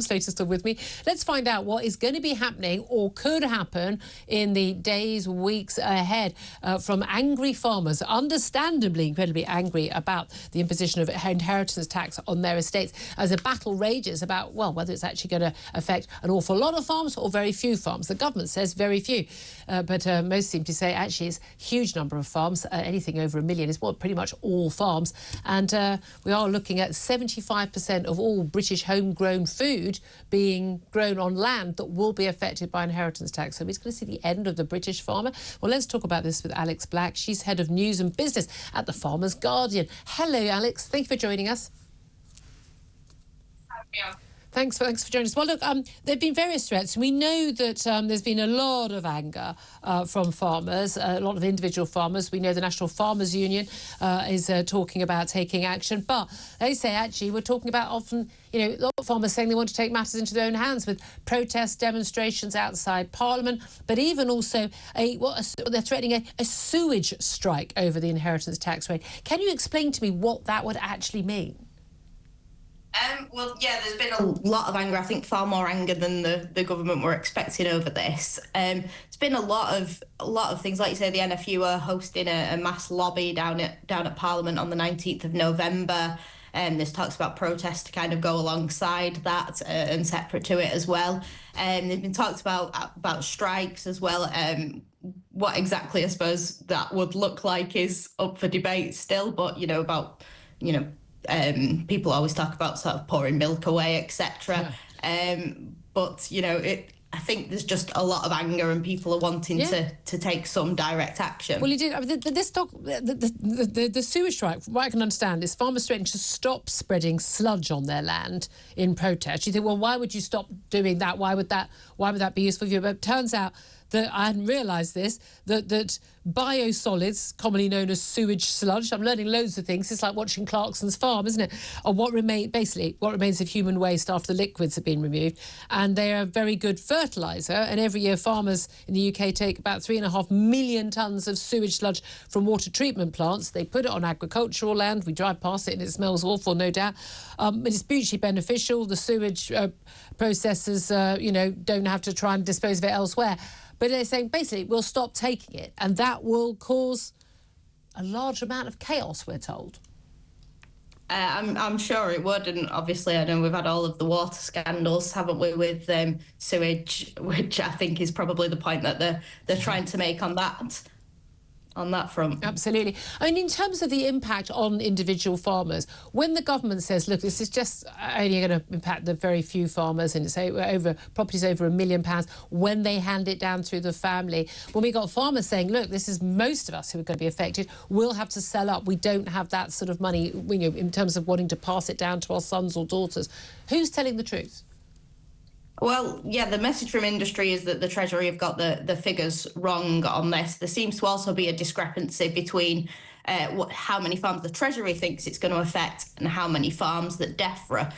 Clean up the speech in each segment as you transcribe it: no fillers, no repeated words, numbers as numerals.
Slater's still with me. Let's find out what is going to be happening or could happen in the days, weeks ahead from angry farmers, understandably incredibly angry about the imposition of inheritance tax on their estates as a battle rages about, well, whether it's actually going to affect an awful lot of farms or very few farms. The government says very few, but most seem to say actually it's a huge number of farms. Anything over 1 million is pretty much all farms. And we are looking at 75% of all British homegrown food being grown on land that will be affected by inheritance tax. So we're going to see the end of the British farmer. Well, let's talk about this with Alex Black. She's head of news and business at the Farmers Guardian. Hello, Alex. Thank you for joining us. Yeah. Thanks for joining us. Well, look, there have been various threats. We know that there's been a lot of anger from farmers, a lot of individual farmers. We know the National Farmers Union is talking about taking action. But they say, actually, we're talking about often, you know, a lot of farmers saying they want to take matters into their own hands with protests, demonstrations outside Parliament, but even also they're threatening a sewage strike over the inheritance tax rate. Can you explain to me what that would actually mean? Well, yeah, there's been a lot of anger. I think far more anger than the government were expecting over this. It's been a lot of things. Like you say, the NFU are hosting a mass lobby down at Parliament on the 19th of November. There's talks about protests to kind of go alongside that and separate to it as well. There's been talks about strikes as well. What exactly I suppose that would look like is up for debate still. But people always talk about sort of pouring milk away, etc. Yeah. But I think there's just a lot of anger and people are wanting to take some direct action. Well, you did. I mean, the sewage strike, from what I can understand, is farmers threatening to stop spreading sludge on their land in protest. You think, well, why would you stop doing that? Why would that be useful for you? But it turns out that I hadn't realised this, that biosolids, commonly known as sewage sludge, I'm learning loads of things, it's like watching Clarkson's Farm, isn't it? Or what remains of human waste after the liquids have been removed. And they are a very good fertiliser, and every year farmers in the UK take about 3.5 million tonnes of sewage sludge from water treatment plants. They put it on agricultural land, we drive past it and it smells awful, no doubt. But it's mutually beneficial. The sewage processors, don't have to try and dispose of it elsewhere. But they're saying, basically, we'll stop taking it, and that will cause a large amount of chaos, we're told. I'm sure it would, and obviously I know we've had all of the water scandals, haven't we, with sewage, which I think is probably the point that they're trying to make on that front. Absolutely. I mean, in terms of the impact on individual farmers, when the government says, look, this is just only going to impact the very few farmers, and it's properties over £1 million, when they hand it down through the family, when we got farmers saying, look, this is most of us who are going to be affected, we'll have to sell up. We don't have that sort of money, in terms of wanting to pass it down to our sons or daughters. Who's telling the truth? Well, yeah, the message from industry is that the Treasury have got the figures wrong on this. There seems to also be a discrepancy between how many farms the Treasury thinks it's going to affect and how many farms that DEFRA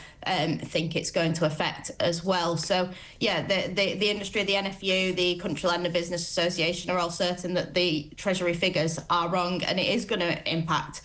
think it's going to affect as well. So, yeah, the industry, the NFU, the Country Land and Business Association are all certain that the Treasury figures are wrong, and it is going to impact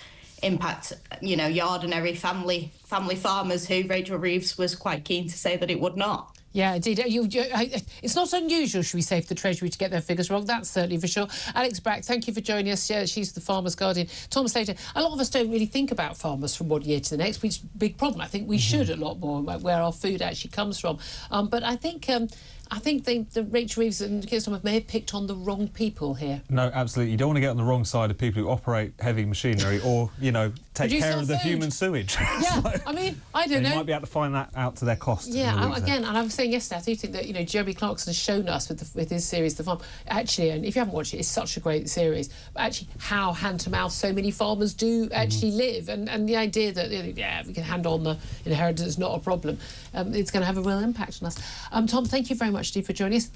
your ordinary family farmers who Rachel Reeves was quite keen to say that it would not. Yeah, indeed. It's not unusual, should we say, for the Treasury to get their figures wrong. That's certainly for sure. Alex Black, thank you for joining us. Yeah, she's the Farmers Guardian. Tom Slater, a lot of us don't really think about farmers from one year to the next, which is a big problem. I think we should a lot more about where our food actually comes from. But I think the Rachel Reeves and Keir Starmer may have picked on the wrong people here. No, absolutely. You don't want to get on the wrong side of people who operate heavy machinery or, take care of the human sewage. Yeah, I mean, I don't know. You might be able to find that out to their cost. Yeah, again, and I was saying yesterday, I do think that, Jeremy Clarkson has shown us with his series, The Farm, actually, and if you haven't watched it, it's such a great series, but actually how hand-to-mouth so many farmers do actually live, and the idea that, we can hand on the inheritance is not a problem, it's going to have a real impact on us. Tom, thank you very much, Steve, for joining us.